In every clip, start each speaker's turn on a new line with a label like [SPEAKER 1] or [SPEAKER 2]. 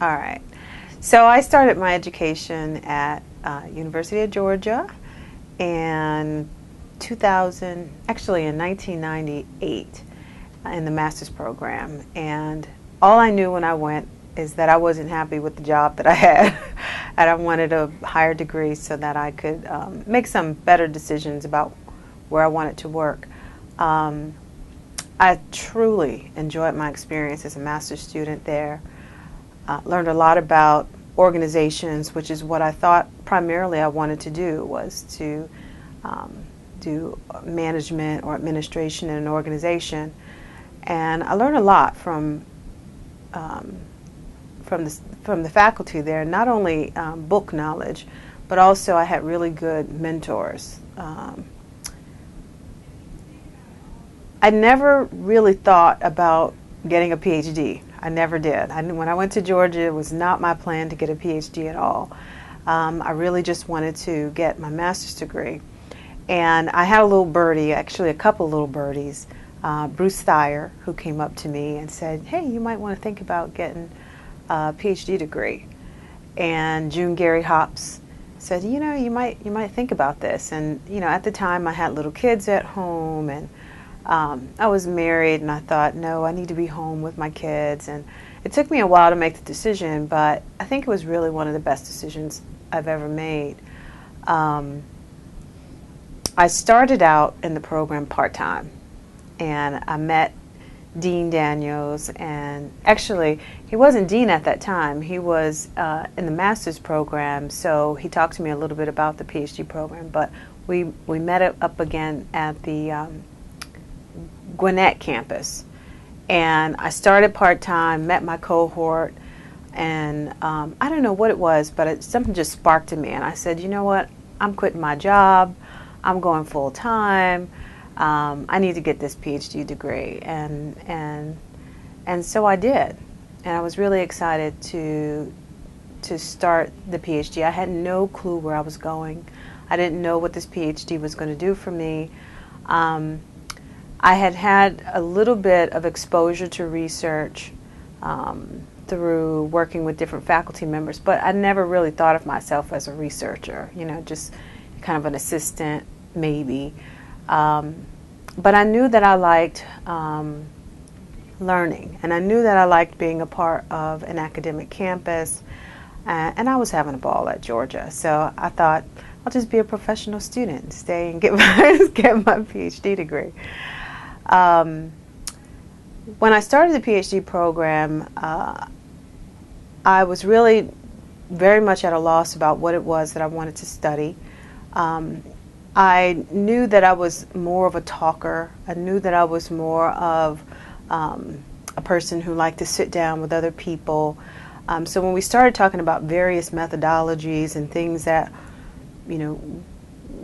[SPEAKER 1] All right. So I started my education at University of Georgia in 2000, actually in 1998, in the master's program. And all I knew when I went is that I wasn't happy with the job that I had. And I wanted a higher degree so that I could make some better decisions about where I wanted to work. I truly enjoyed my experience as a master's student there. Learned a lot about organizations, which is what I thought primarily I wanted to do, was to do management or administration in an organization. And I learned a lot from the faculty there, not only book knowledge, but also I had really good mentors. I never really thought about getting a PhD. I never did. When I went to Georgia, it was not my plan to get a PhD at all. I really just wanted to get my master's degree. And I had a little birdie, actually a couple little birdies, Bruce Thayer, who came up to me and said, hey, you might want to think about getting a PhD degree. And June Gary Hops said, you know, you might think about this. And, you know, at the time I had little kids at home, and I was married, and I thought, no, I need to be home with my kids. And it took me a while to make the decision, but I think it was really one of the best decisions I've ever made. I started out in the program part-time, and I met Dean Daniels, and actually he wasn't dean at that time. He was in the master's program, so he talked to me a little bit about the PhD program, but we met up again at the Gwinnett campus, and I started part-time, met my cohort, and I don't know what it was, but something just sparked in me, and I said, you know what, I'm quitting my job, I'm going full-time, I need to get this PhD degree, and so I did, and I was really excited to start the PhD. I had no clue where I was going. I didn't know what this PhD was going to do for me. I had a little bit of exposure to research through working with different faculty members, but I never really thought of myself as a researcher, you know, just kind of an assistant maybe. But I knew that I liked learning, and I knew that I liked being a part of an academic campus, and I was having a ball at Georgia, so I thought I'll just be a professional student, stay and get my PhD degree. When I started the PhD program, I was really very much at a loss about what it was that I wanted to study. I knew that I was more of a talker. I knew that I was more of a person who liked to sit down with other people. So when we started talking about various methodologies and things that, you know,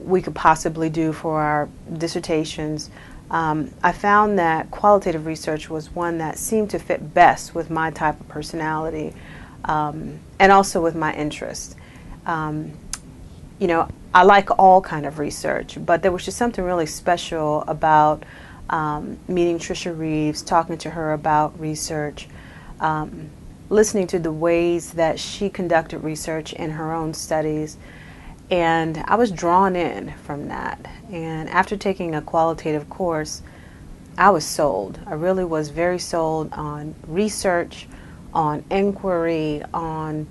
[SPEAKER 1] we could possibly do for our dissertations, I found that qualitative research was one that seemed to fit best with my type of personality, and also with my interest. You know, I like all kind of research, but there was just something really special about meeting Trisha Reeves, talking to her about research, listening to the ways that she conducted research in her own studies. And I was drawn in from that. And after taking a qualitative course, I was sold. I really was very sold on research, on inquiry, on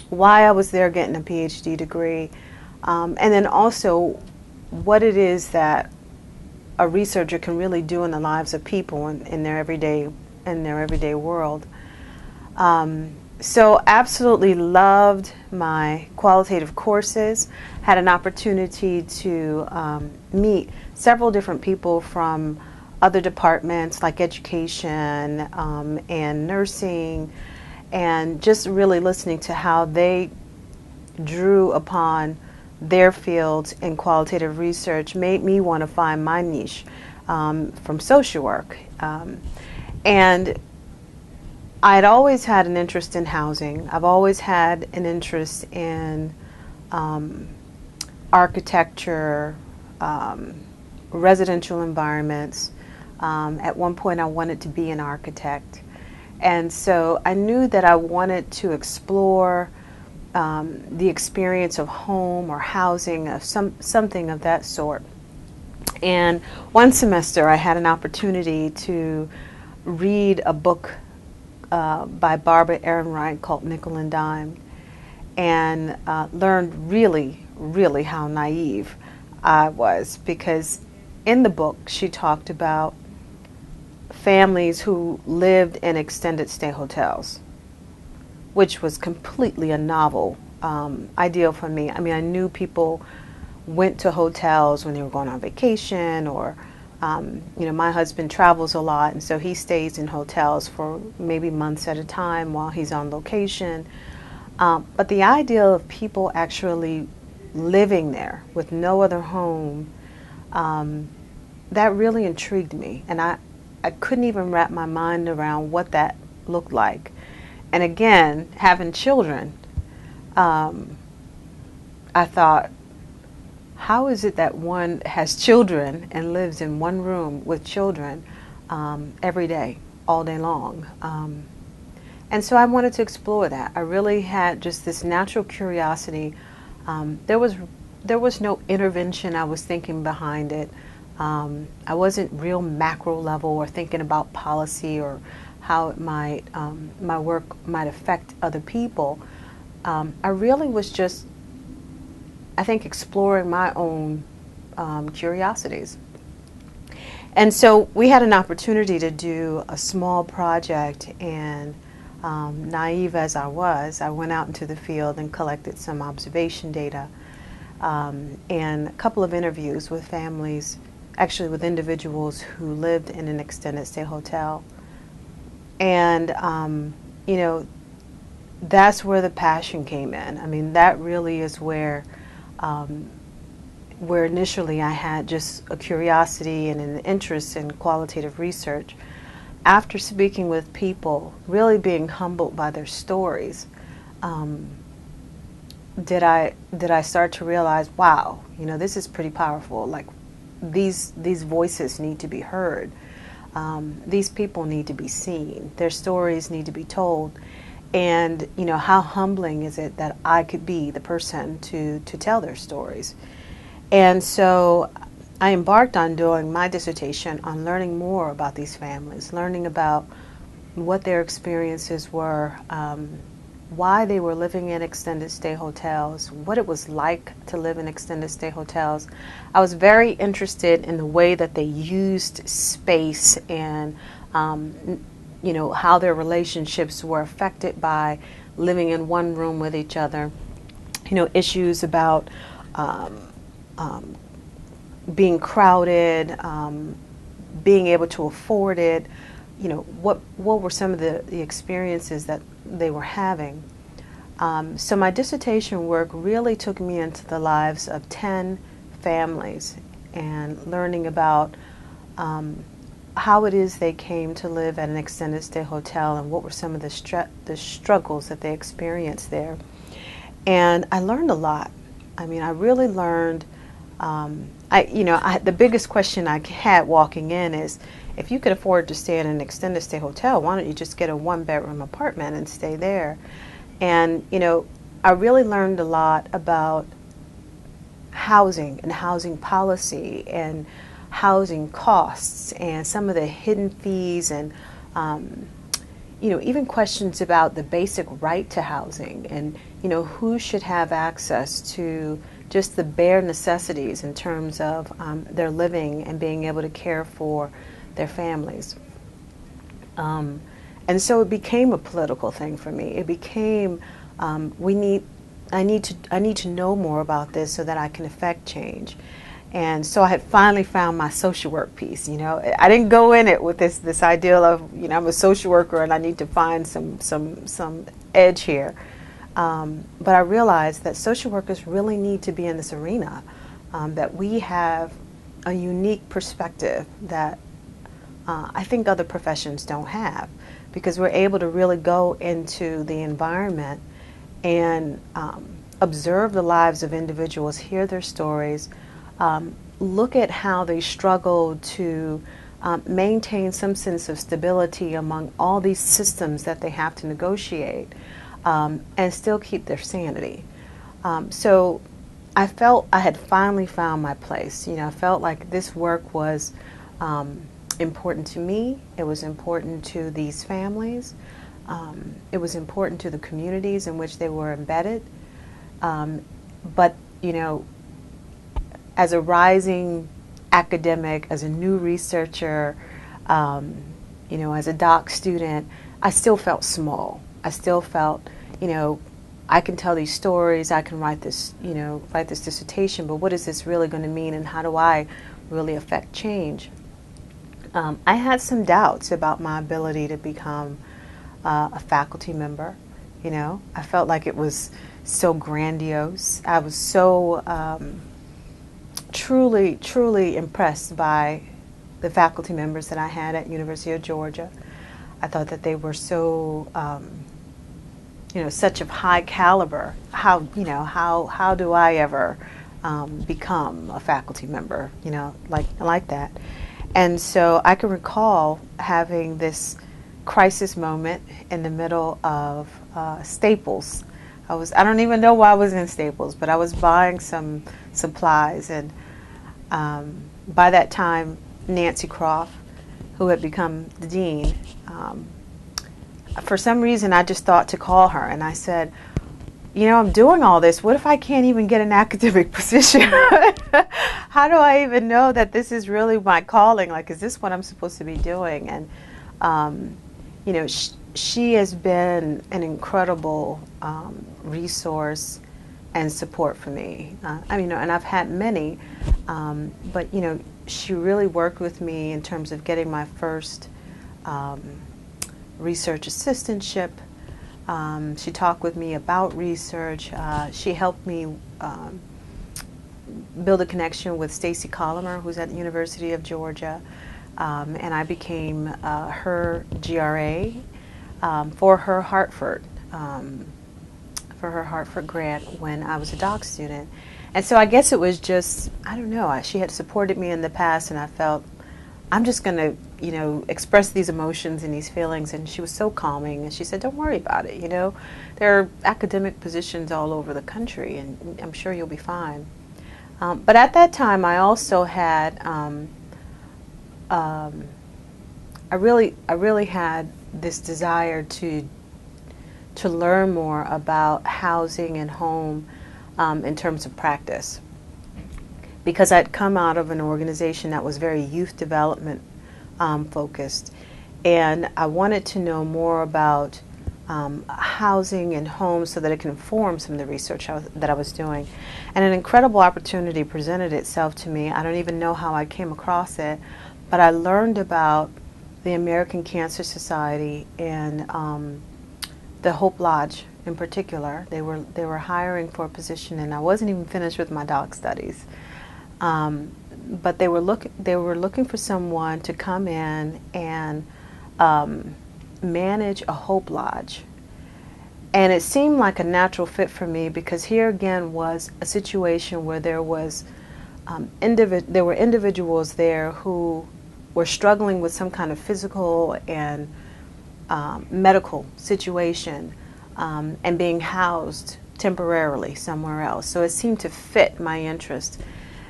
[SPEAKER 1] why I was there getting a PhD degree, and then also what it is that a researcher can really do in the lives of people in their everyday world. So absolutely loved my qualitative courses, had an opportunity to meet several different people from other departments like education and nursing, and just really listening to how they drew upon their fields in qualitative research made me want to find my niche from social work. And I'd always had an interest in housing. I've always had an interest in architecture, residential environments. At one point I wanted to be an architect. And so I knew that I wanted to explore the experience of home or housing, of something of that sort. And one semester I had an opportunity to read a book by Barbara Ehrenreich called Nickel and Dime, and learned really how naive I was, because in the book she talked about families who lived in extended stay hotels, which was completely a novel ideal for me. I mean, I knew people went to hotels when they were going on vacation, or my husband travels a lot, and so he stays in hotels for maybe months at a time while he's on location. But the idea of people actually living there with no other home, that really intrigued me, and I couldn't even wrap my mind around what that looked like. And again, having children, I thought, how is it that one has children and lives in one room with children every day, all day long? And so I wanted to explore that. I really had just this natural curiosity. There was no intervention I was thinking behind it. I wasn't real macro level or thinking about policy or how it might my work might affect other people. I really was just, I think, exploring my own curiosities. And so we had an opportunity to do a small project, and naive as I was, I went out into the field and collected some observation data and a couple of interviews with families, actually with individuals who lived in an extended stay hotel. And, that's where the passion came in. I mean, that really is where initially I had just a curiosity and an interest in qualitative research. After speaking with people, really being humbled by their stories, did I start to realize, wow, this is pretty powerful. Like, these voices need to be heard. These people need to be seen. Their stories need to be told. And, how humbling is it that I could be the person to tell their stories? And so I embarked on doing my dissertation on learning more about these families, learning about what their experiences were, why they were living in extended stay hotels, what it was like to live in extended stay hotels. I was very interested in the way that they used space and how their relationships were affected by living in one room with each other. Issues about being crowded, being able to afford it. What were some of the experiences that they were having. So my dissertation work really took me into the lives of 10 families and learning about how it is they came to live at an extended stay hotel and what were some of the struggles that they experienced there. And I learned a lot. I mean, I really learned. The biggest question I had walking in is, if you could afford to stay in an extended stay hotel, why don't you just get a 1-bedroom apartment and stay there? And, I really learned a lot about housing and housing policy and housing costs and some of the hidden fees and, even questions about the basic right to housing and, who should have access to just the bare necessities in terms of their living and being able to care for their families. And so it became a political thing for me. It became, I need to know more about this so that I can affect change. And so I had finally found my social work piece. I didn't go in it with this ideal of, I'm a social worker and I need to find some edge here. But I realized that social workers really need to be in this arena, that we have a unique perspective that I think other professions don't have, because we're able to really go into the environment and observe the lives of individuals, hear their stories, look at how they struggle to maintain some sense of stability among all these systems that they have to negotiate, and still keep their sanity. So I felt I had finally found my place. I felt like this work was important to me. It was important to these families. It was important to the communities in which they were embedded. But, as a rising academic, as a new researcher, as a doc student, I still felt small. I still felt, I can tell these stories, I can write this dissertation, but what is this really going to mean, and how do I really affect change? I had some doubts about my ability to become a faculty member. I felt like it was so grandiose. I was so truly impressed by the faculty members that I had at University of Georgia. I thought that they were so, such of high caliber. How do I ever become a faculty member? Like that. And so I can recall having this crisis moment in the middle of Staples. I don't even know why I was in Staples, but I was buying some supplies, and by that time, Nancy Croft, who had become the dean, for some reason I just thought to call her, and I said, I'm doing all this. What if I can't even get an academic position? How do I even know that this is really my calling? Like, is this what I'm supposed to be doing? And, she has been an incredible resource and support for me. And I've had many, but, she really worked with me in terms of getting my first research assistantship. She talked with me about research. She helped me build a connection with Stacy Colomer, who's at the University of Georgia, and I became her GRA for her Hartford grant when I was a doc student. And so I guess it was just, I don't know, she had supported me in the past, and I felt I'm just going to, express these emotions and these feelings. And she was so calming, and she said, don't worry about it. There are academic positions all over the country, and I'm sure you'll be fine. But at that time, I also had, I really had this desire to learn more about housing and home in terms of practice, because I'd come out of an organization that was very youth development focused, and I wanted to know more about housing and homes so that it can inform some of the research that I was doing. And an incredible opportunity presented itself to me. I don't even know how I came across it, but I learned about the American Cancer Society and the Hope Lodge in particular. They were hiring for a position, and I wasn't even finished with my doc studies. But they were looking for someone to come in and manage a Hope Lodge. And it seemed like a natural fit for me, because here again was a situation where there was there were individuals there who were struggling with some kind of physical and medical situation, and being housed temporarily somewhere else. So it seemed to fit my interest.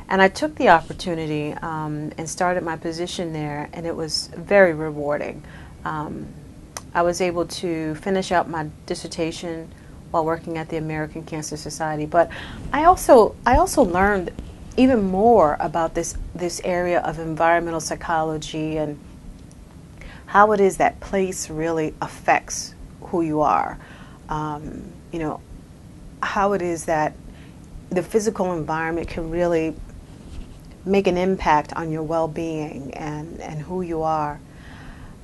[SPEAKER 1] And I took the opportunity and started my position there, and it was very rewarding. I was able to finish out my dissertation while working at the American Cancer Society, but I also learned even more about this area of environmental psychology and how it is that place really affects who you are. How it is that the physical environment can really make an impact on your well-being and who you are.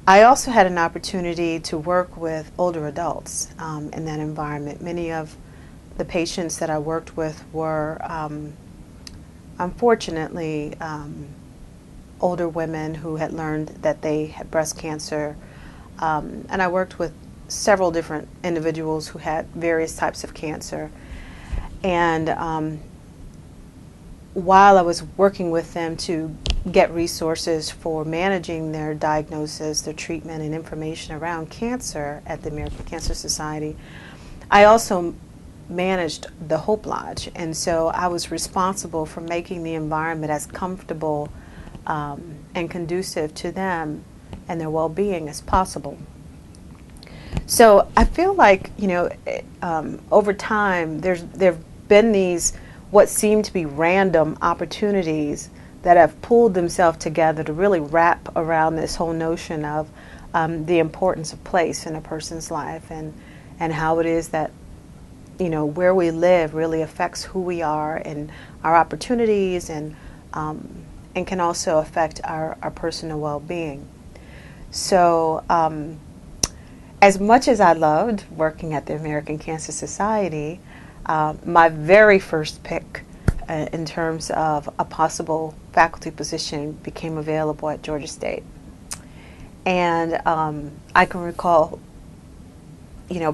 [SPEAKER 1] I also had an opportunity to work with older adults in that environment. Many of the patients that I worked with were, unfortunately, older women who had learned that they had breast cancer. And I worked with several different individuals who had various types of cancer. And while I was working with them to get resources for managing their diagnosis, their treatment, and information around cancer at the American Cancer Society, I also managed the Hope Lodge, and so I was responsible for making the environment as comfortable and conducive to them and their well-being as possible. So I feel like, over time there've been these what seem to be random opportunities that have pulled themselves together to really wrap around this whole notion of the importance of place in a person's life, and how it is that where we live really affects who we are and our opportunities, and can also affect our personal well-being. So as much as I loved working at the American Cancer Society, my very first pick in terms of a possible faculty position became available at Georgia State. And I can recall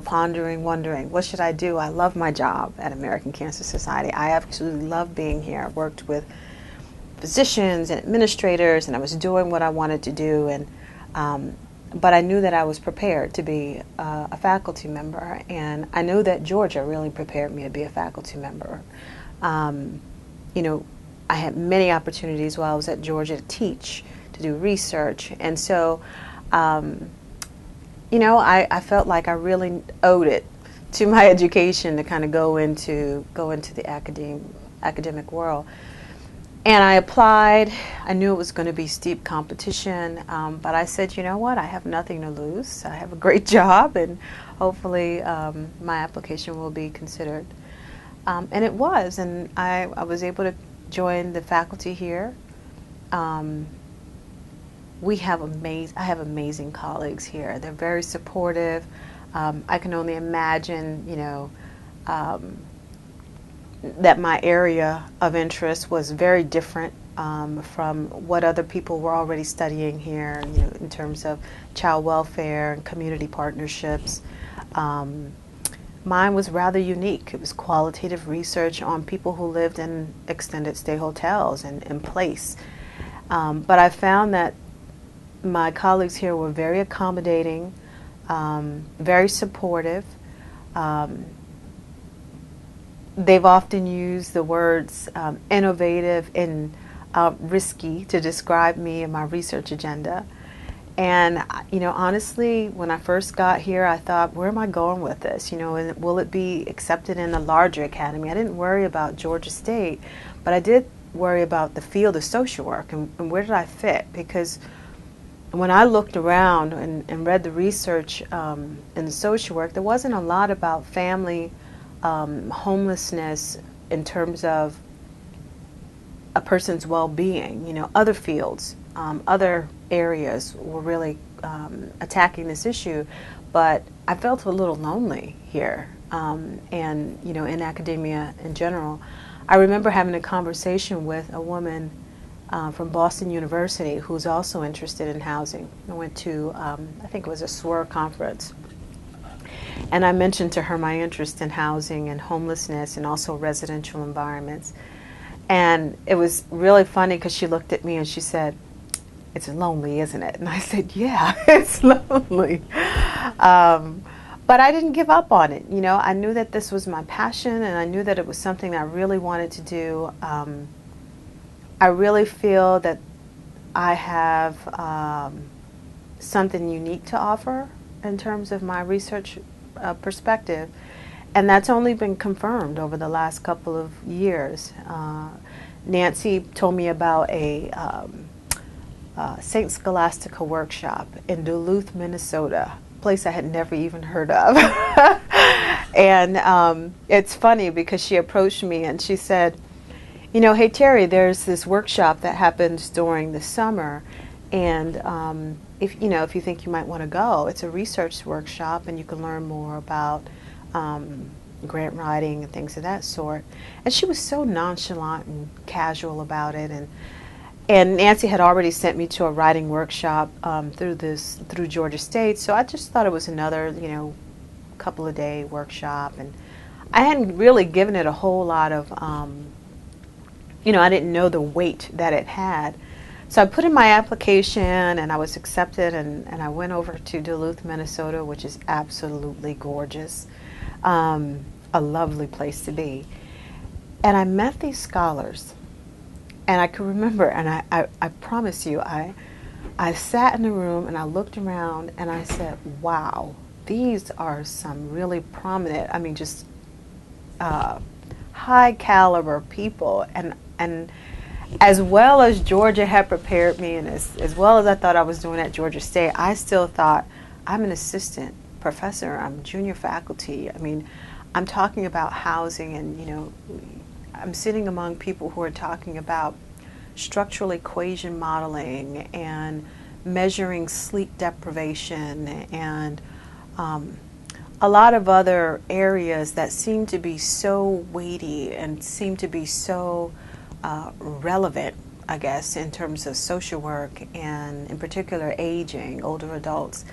[SPEAKER 1] pondering, wondering, what should I do? I love my job at American Cancer Society. I absolutely love being here. I worked with physicians and administrators, and I was doing what I wanted to do. And but I knew that I was prepared to be a faculty member, and I knew that Georgia really prepared me to be a faculty member. I had many opportunities while I was at Georgia to teach, to do research, and so I felt like I really owed it to my education to kind of go into the academic world. And I applied. I knew it was going to be steep competition, but I said, you know what, I have nothing to lose. I have a great job, and hopefully my application will be considered. And it was, and I was able to join the faculty here. I have amazing colleagues here. They're very supportive. I can only imagine, that my area of interest was very different from what other people were already studying here, in terms of child welfare and community partnerships. Mine was rather unique. It was qualitative research on people who lived in extended stay hotels and in place. But I found that my colleagues here were very accommodating, very supportive. They've often used the words innovative and risky to describe me and my research agenda. And honestly, when I first got here, I thought, where am I going with this? And will it be accepted in a larger academy? I didn't worry about Georgia State, but I did worry about the field of social work and where did I fit? Because when I looked around and read the research in the social work, there wasn't a lot about family homelessness in terms of a person's well-being. Other fields, other areas were really attacking this issue, but I felt a little lonely here, and in academia in general. I remember having a conversation with a woman from Boston University who's also interested in housing. I went to, I think it was a SWIR conference, and I mentioned to her my interest in housing and homelessness and also residential environments. And it was really funny because she looked at me and she said, "It's lonely, isn't it?" And I said, "Yeah, it's lonely." But I didn't give up on it. I knew that this was my passion, and I knew that it was something I really wanted to do. I really feel that I have something unique to offer in terms of my research perspective, and that's only been confirmed over the last couple of years. Nancy told me about a St. Scholastica workshop in Duluth, Minnesota, a place I had never even heard of. And it's funny because she approached me and she said, "Hey Terri, there's this workshop that happens during the summer, and if you think you might want to go, it's a research workshop, and you can learn more about grant writing and things of that sort." And she was so nonchalant and casual about it, and Nancy had already sent me to a writing workshop through Georgia State, so I just thought it was another couple of day workshop, and I hadn't really given it a whole lot of I didn't know the weight that it had. So I put in my application and I was accepted, and I went over to Duluth, Minnesota, which is absolutely gorgeous, a lovely place to be. And I met these scholars, and I could remember, and I promise you, I sat in the room and I looked around and I said, wow, these are some really prominent, I mean, just high caliber people. And as well as Georgia had prepared me, and as well as I thought I was doing at Georgia State, I still thought, I'm an assistant professor, I'm junior faculty. I mean, I'm talking about housing, and, you know, I'm sitting among people who are talking about structural equation modeling and measuring sleep deprivation and a lot of other areas that seem to be so weighty and seem to be so relevant, I guess, in terms of social work and in particular aging, older adults.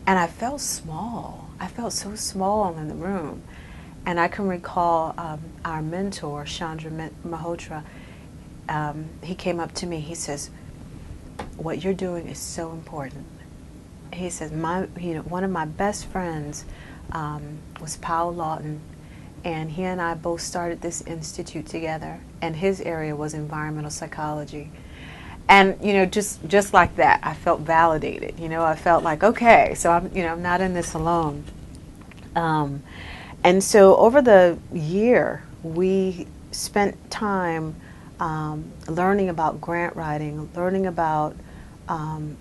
[SPEAKER 1] And I felt small. I felt so small in the room. And I can recall our mentor, Chandra Malhotra, he came up to me, he says, what you're doing is so important. He says, one of my best friends was Powell Lawton, and he and I both started this institute together, and his area was environmental psychology. And, you know, just like that, I felt validated. You know, I felt like, okay, so I'm not in this alone. And so over the year, we spent time learning about grant writing, learning about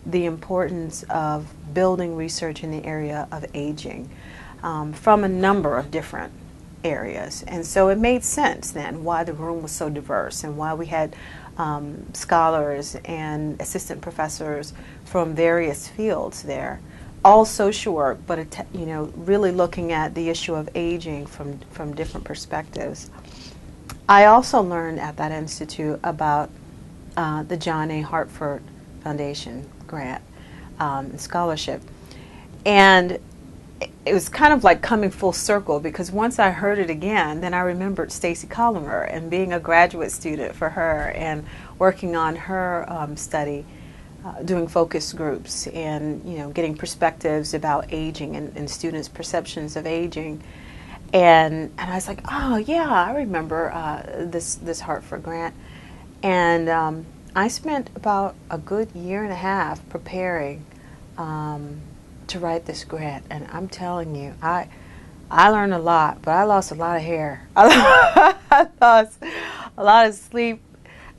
[SPEAKER 1] the importance of building research in the area of aging from a number of different areas. And so it made sense then why the room was so diverse and why we had scholars and assistant professors from various fields there, all social work, but really looking at the issue of aging from different perspectives. I also learned at that institute about the John A. Hartford Foundation grant scholarship, and it was kind of like coming full circle, because once I heard it again, then I remembered Stacy Colomer and being a graduate student for her and working on her study, doing focus groups and getting perspectives about aging and students' perceptions of aging. And I was like, oh yeah, I remember this Hartford grant. And I spent about a good year and a half preparing to write this grant. And I'm telling you, I learned a lot, but I lost a lot of hair. I lost a lot of sleep.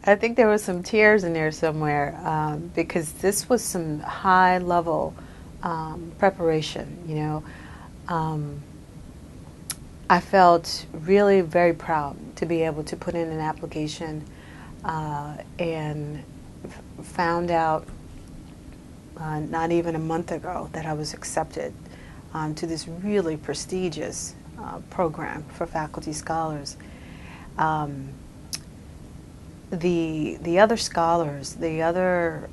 [SPEAKER 1] I think there was some tears in there somewhere because this was some high level preparation, I felt really very proud to be able to put in an application and found out not even a month ago that I was accepted to this really prestigious program for faculty scholars. The other scholars, the other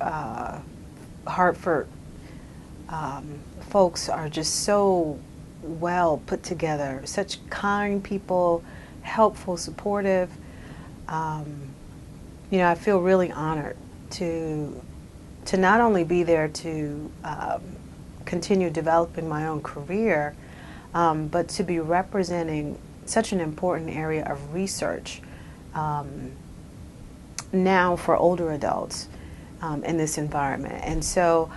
[SPEAKER 1] Hartford folks are just so well put together, such kind people, helpful, supportive. I feel really honored to not only be there to continue developing my own career, but to be representing such an important area of research now for older adults in this environment. And so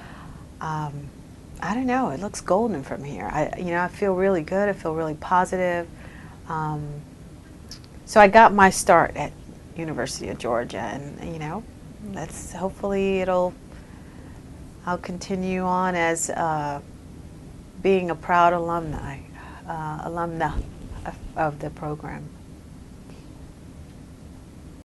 [SPEAKER 1] I don't know, it looks golden from here. I feel really good, I feel really positive. So I got my start at University of Georgia, and that's hopefully I'll continue on as being a proud alumna of the program.